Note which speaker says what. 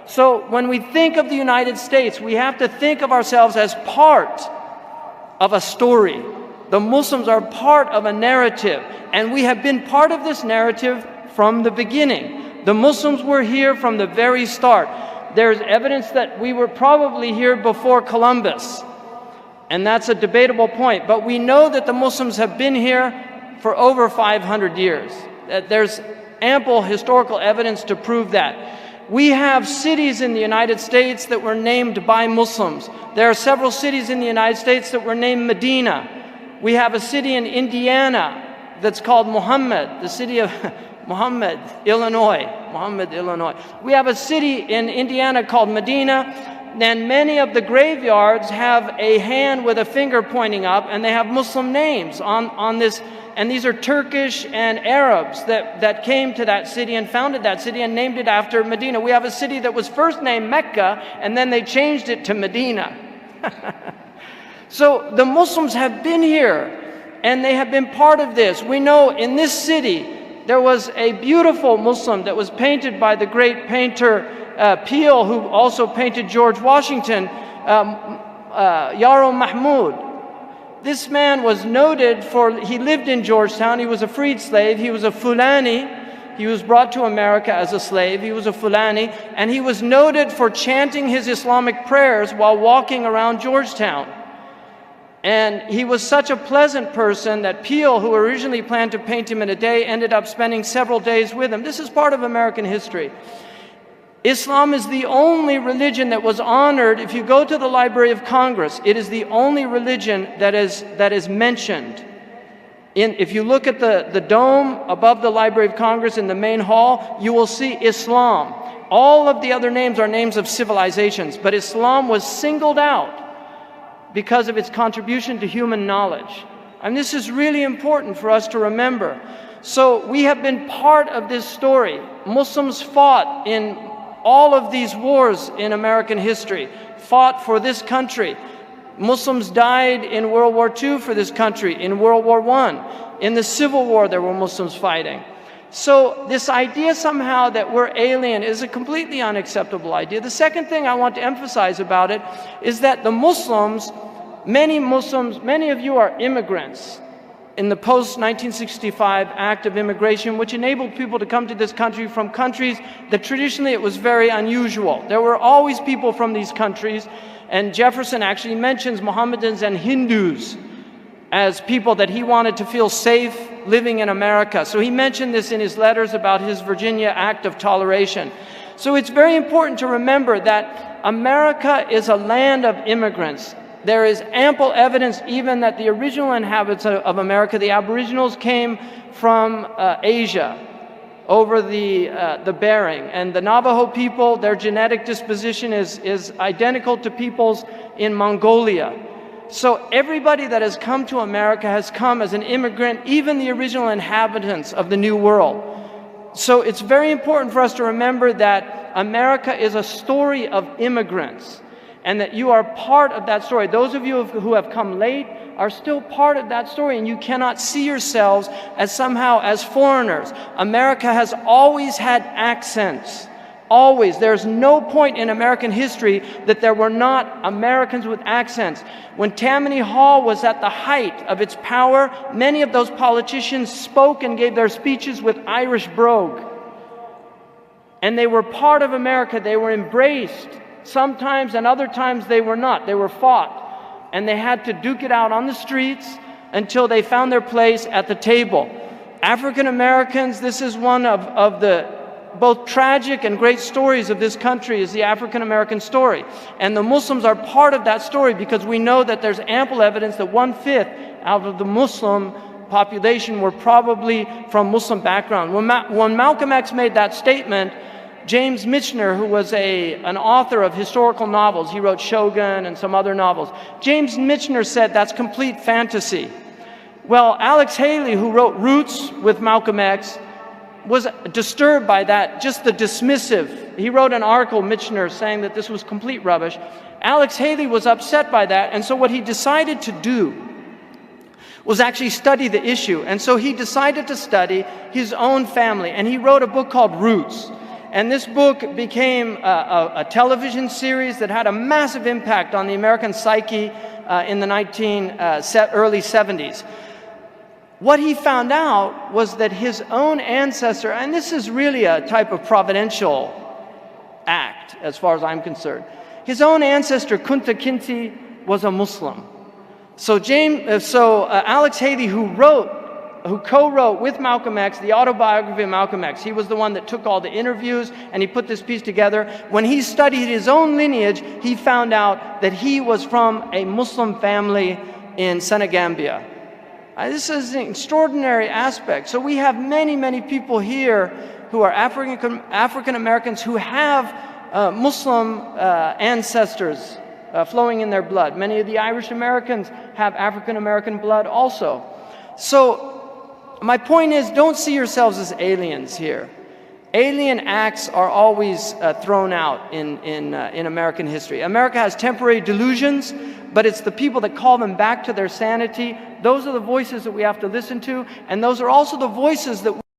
Speaker 1: So when we think of the United States, we have to think of ourselves as part of a story. The Muslims are part of a narrative, and we have been part of this narrative from the beginning. The Muslims were here from the very start. There's evidence that we were probably here before Columbus, and that's a debatable point. But we know that the Muslims have been here for over 500 years. There's ample historical evidence to prove that. We have cities in the United States that were named by Muslims. There are several cities in the United States that were named Medina. We have a city in Indiana that's called Muhammad, the city of Muhammad, Illinois. We have a city in Indiana called Medina, and many of the graveyards have a hand with a finger pointing up, and they have Muslim names on this. And these are Turkish and Arabs that came to that city and founded that city and named it after Medina. We have a city that was first named Mecca, and then they changed it to Medina. So the Muslims have been here, and they have been part of this. We know in this city, there was a beautiful Muslim that was painted by the great painter Peale, who also painted George Washington, Yaro Mahmoud. This man was noted for, he lived in Georgetown, he was a freed slave, he was a Fulani, he was brought to America as a slave, he was a Fulani, and he was noted for chanting his Islamic prayers while walking around Georgetown. And he was such a pleasant person that Peale, who originally planned to paint him in a day, ended up spending several days with him. This is part of American history. Islam is the only religion that was honored. If you go to the Library of Congress, it is the only religion that is mentioned. If you look at the dome above the Library of Congress in the main hall, you will see Islam. All of the other names are names of civilizations, but Islam was singled out because of its contribution to human knowledge. And this is really important for us to remember. So we have been part of this story. Muslims fought in all of these wars in American history, fought for this country. Muslims died in World War II for this country, in World War I. In the Civil War, there were Muslims fighting. So this idea somehow that we're alien is a completely unacceptable idea. The second thing I want to emphasize about it is that the Muslims, many of you are immigrants in the post-1965 Act of Immigration, which enabled people to come to this country from countries that traditionally it was very unusual. There were always people from these countries, and Jefferson actually mentions Mohammedans and Hindus as people that he wanted to feel safe living in America. So he mentioned this in his letters about his Virginia Act of Toleration. So it's very important to remember that America is a land of immigrants. There is ample evidence even that the original inhabitants of America, the Aboriginals, came from Asia over the Bering. And the Navajo people, their genetic disposition is identical to peoples in Mongolia. So everybody that has come to America has come as an immigrant, even the original inhabitants of the New World. So it's very important for us to remember that America is a story of immigrants, and that you are part of that story. Those of you who have come late are still part of that story, and you cannot see yourselves as somehow as foreigners. America has always had accents. Always. There's no point in American history that there were not Americans with accents. When Tammany Hall was at the height of its power, many of those politicians spoke and gave their speeches with Irish brogue. And they were part of America. They were embraced sometimes, and other times they were not. They were fought. And they had to duke it out on the streets until they found their place at the table. African Americans, this is one of the both tragic and great stories of this country, is the African American story. And the Muslims are part of that story because we know that there's ample evidence that 1/5 out of the Muslim population were probably from Muslim background. When Malcolm X made that statement, James Michener, who was an author of historical novels, he wrote Shogun and some other novels. James Michener said that's complete fantasy. Well, Alex Haley, who wrote Roots with Malcolm X, was disturbed by that, just the dismissive. He wrote an article, Michener, saying that this was complete rubbish. Alex Haley was upset by that, and so what he decided to do was actually study the issue. And so he decided to study his own family, and he wrote a book called Roots. And this book became a television series that had a massive impact on the American psyche in the early 70s. What he found out was that his own ancestor, and this is really a type of providential act as far as I'm concerned, his own ancestor, Kunta Kinte, was a Muslim. So Alex Haley, who co-wrote with Malcolm X the autobiography of Malcolm X, he was the one that took all the interviews and he put this piece together. When he studied his own lineage, he found out that he was from a Muslim family in Senegambia. This is an extraordinary aspect. So we have many, many people here who are African Americans who have Muslim ancestors flowing in their blood. Many of the Irish Americans have African American blood also. So my point is, don't see yourselves as aliens here. Alien acts are always thrown out in American history. America has temporary delusions, but it's the people that call them back to their sanity. Those are the voices that we have to listen to, and those are also the voices that